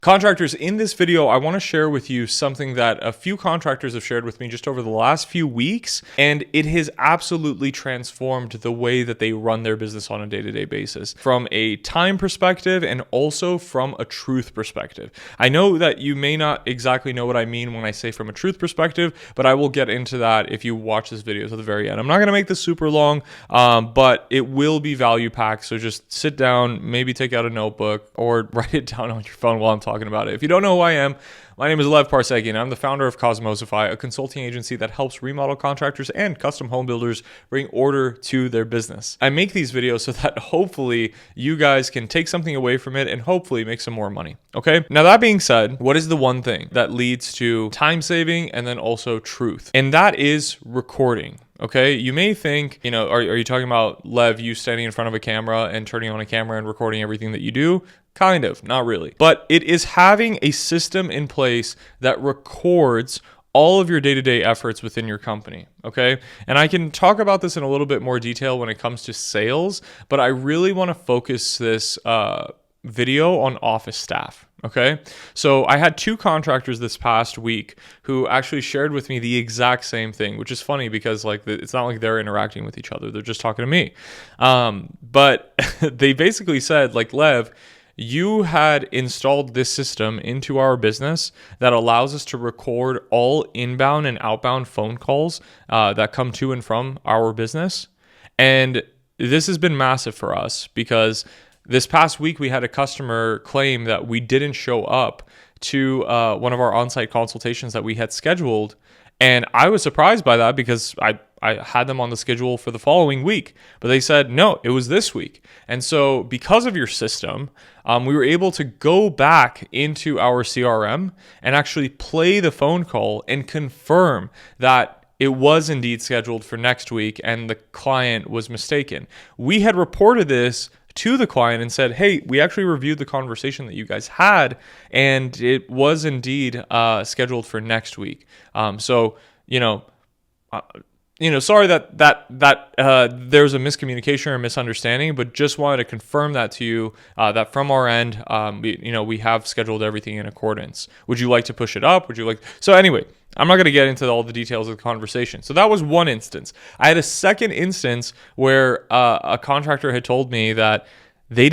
Contractors, in this video, I want to share with you something that a few contractors have shared with me just over the last few weeks, and it has absolutely transformed the way that they run their business on a day-to-day basis from a time perspective and also from a truth perspective. I know that you may not exactly know what I mean when I say from a truth perspective, but I will get into that if you watch this video to the very end. I'm not going to make this super long, but it will be value packed, so just sit down, maybe take out a notebook or write it down on your phone while I'm talking about it. If you don't know who I am, my name is Lev Parsekian. I'm the founder of Cosmosify, a consulting agency that helps remodel contractors and custom home builders bring order to their business. I make these videos so that hopefully you guys can take something away from it and hopefully make some more money. Okay? Now that being said, what is the one thing that leads to time saving and then also truth? And that is recording. Okay, you may think, are you talking about, Lev, you standing in front of a camera and turning on a camera and recording everything that you do? Kind of, not really. But it is having a system in place that records all of your day-to-day efforts within your company, okay? And I can talk about this in a little bit more detail when it comes to sales, but I really want to focus this video on office staff. Okay, so I had two contractors this past week who actually shared with me the exact same thing, which is funny because it's not like they're interacting with each other; they're just talking to me. But they basically said, Lev, you had installed this system into our business that allows us to record all inbound and outbound phone calls that come to and from our business, and this has been massive for us because this past week, we had a customer claim that we didn't show up to one of our on-site consultations that we had scheduled. And I was surprised by that because I had them on the schedule for the following week. But they said, no, it was this week. And so because of your system, we were able to go back into our CRM and actually play the phone call and confirm that it was indeed scheduled for next week and the client was mistaken. We had reported this to the client and said, hey, we actually reviewed the conversation that you guys had and it was indeed scheduled for next week. Sorry that there's a miscommunication or misunderstanding, but just wanted to confirm that to you, that from our end, we have scheduled everything in accordance. Would you like to push it up? So anyway, I'm not going to get into all the details of the conversation. So that was one instance. I had a second instance where a contractor had told me that they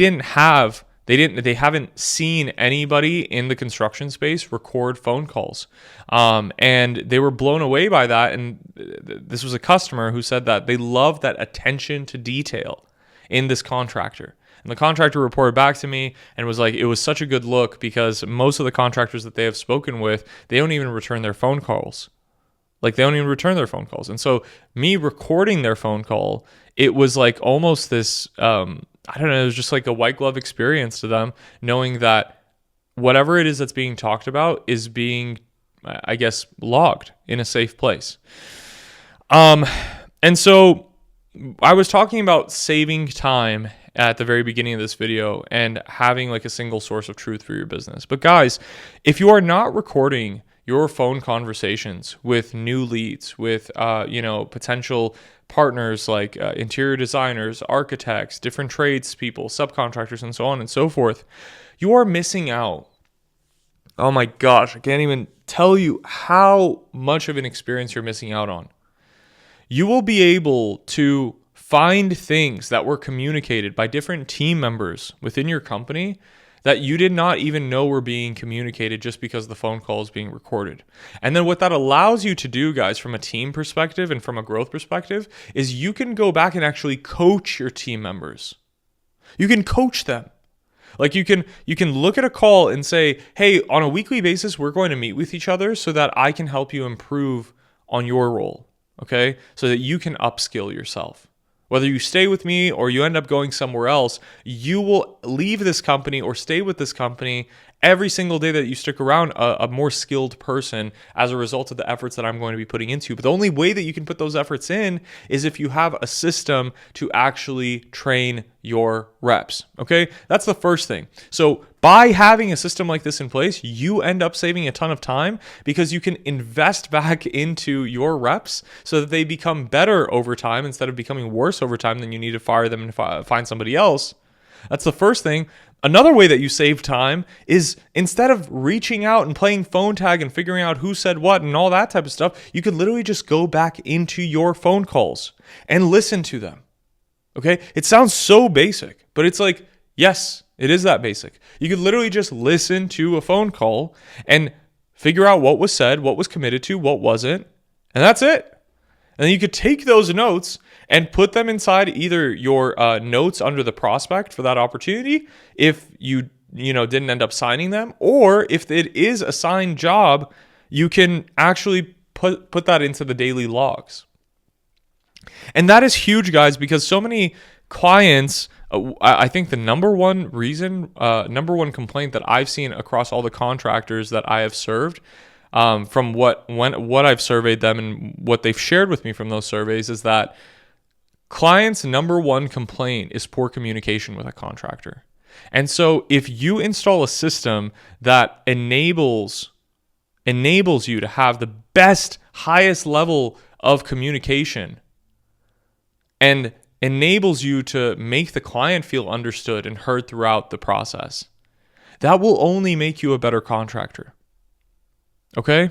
haven't seen anybody in the construction space record phone calls. And they were blown away by that. And this was a customer who said that they love that attention to detail in this contractor. And the contractor reported back to me and was like, it was such a good look because most of the contractors that they have spoken with, they don't even return their phone calls. And so me recording their phone call, it was like almost this, it was just like a white glove experience to them, knowing that whatever it is that's being talked about is being, I guess, logged in a safe place. And so I was talking about saving time at the very beginning of this video and having a single source of truth for your business. But guys, if you are not recording your phone conversations with new leads, with potential partners like interior designers, architects, different tradespeople, subcontractors, and so on and so forth, you are missing out. Oh my gosh, I can't even tell you how much of an experience you're missing out on. You will be able to find things that were communicated by different team members within your company that you did not even know were being communicated just because the phone call is being recorded. And then what that allows you to do, guys, from a team perspective and from a growth perspective, is you can go back and actually coach your team members. You can coach them. You can look at a call and say, hey, on a weekly basis, we're going to meet with each other so that I can help you improve on your role, okay? So that you can upskill yourself. Whether you stay with me or you end up going somewhere else, you will leave this company or stay with this company every single day that you stick around a more skilled person as a result of the efforts that I'm going to be putting into. But the only way that you can put those efforts in is if you have a system to actually train your reps. Okay, that's the first thing. So by having a system like this in place, you end up saving a ton of time because you can invest back into your reps so that they become better over time instead of becoming worse over time. Then you need to fire them and find somebody else. That's the first thing. Another way that you save time is instead of reaching out and playing phone tag and figuring out who said what and all that type of stuff, you could literally just go back into your phone calls and listen to them. Okay? It sounds so basic, but it's like, yes, it is that basic. You could literally just listen to a phone call and figure out what was said, what was committed to, what wasn't, and that's it. And then you could take those notes and put them inside either your notes under the prospect for that opportunity if you didn't end up signing them, or if it is a signed job, you can actually put that into the daily logs. And that is huge, guys, because so many clients, I think the number one complaint that I've seen across all the contractors that I have served, from what I've surveyed them and what they've shared with me from those surveys, is that clients' number one complaint is poor communication with a contractor. And so if you install a system that enables you to have the best, highest level of communication and enables you to make the client feel understood and heard throughout the process, that will only make you a better contractor. Okay?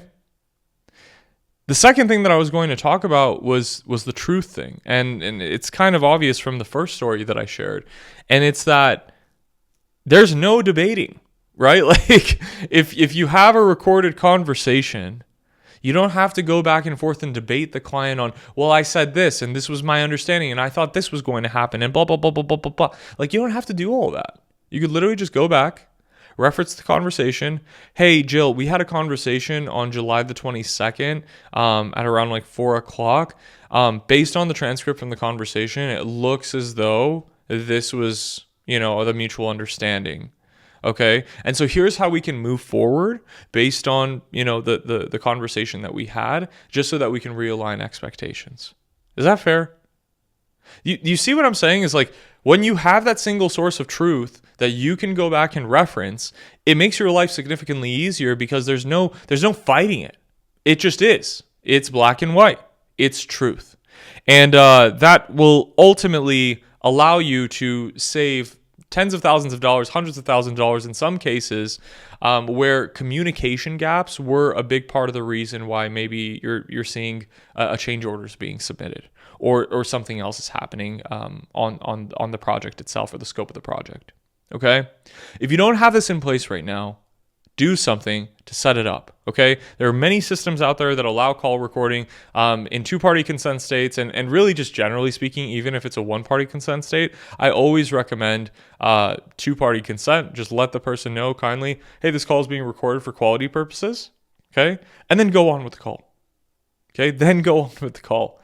The second thing that I was going to talk about was the truth thing. And it's kind of obvious from the first story that I shared. And it's that there's no debating, right? Like if you have a recorded conversation, you don't have to go back and forth and debate the client on, well, I said this and this was my understanding and I thought this was going to happen and blah, blah, blah, blah, blah, blah, blah. Like you don't have to do all that. You could literally just go back, reference the conversation. Hey, Jill, we had a conversation on July the 22nd at around like 4 o'clock. Based on the transcript from the conversation, it looks as though this was, the mutual understanding. Okay. And so here's how we can move forward based on, the conversation that we had, just so that we can realign expectations. Is that fair? You see what I'm saying is like when you have that single source of truth that you can go back and reference, it makes your life significantly easier because there's no fighting it. It just is. It's black and white. It's truth. And that will ultimately allow you to save tens of thousands of dollars, hundreds of thousands of dollars in some cases, where communication gaps were a big part of the reason why maybe you're seeing a change orders being submitted or something else is happening on the project itself or the scope of the project. Okay? If you don't have this in place right now, do something to set it up, okay? There are many systems out there that allow call recording in two-party consent states, and really just generally speaking, even if it's a one-party consent state, I always recommend two-party consent. Just let the person know kindly, hey, this call is being recorded for quality purposes, okay? And then go on with the call, okay? Then go on with the call.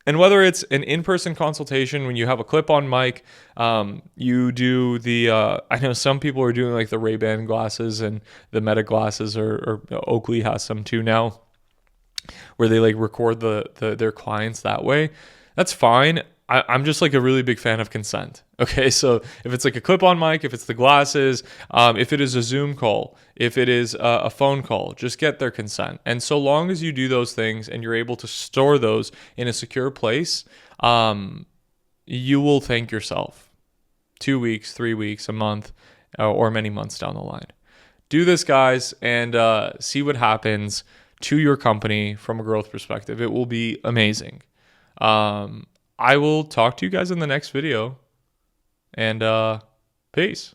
And whether it's an in-person consultation when you have a clip-on mic, you do the, I know some people are doing like the Ray-Ban glasses and the Meta glasses, or Oakley has some too now, where they like record their clients that way. That's fine. I'm just like a really big fan of consent. Okay, so if it's like a clip-on mic, if it's the glasses, if it is a Zoom call, if it is a phone call, just get their consent. And so long as you do those things and you're able to store those in a secure place, you will thank yourself 2 weeks, 3 weeks, a month, or many months down the line. Do this, guys, and see what happens to your company from a growth perspective. It will be amazing. I will talk to you guys in the next video, and peace.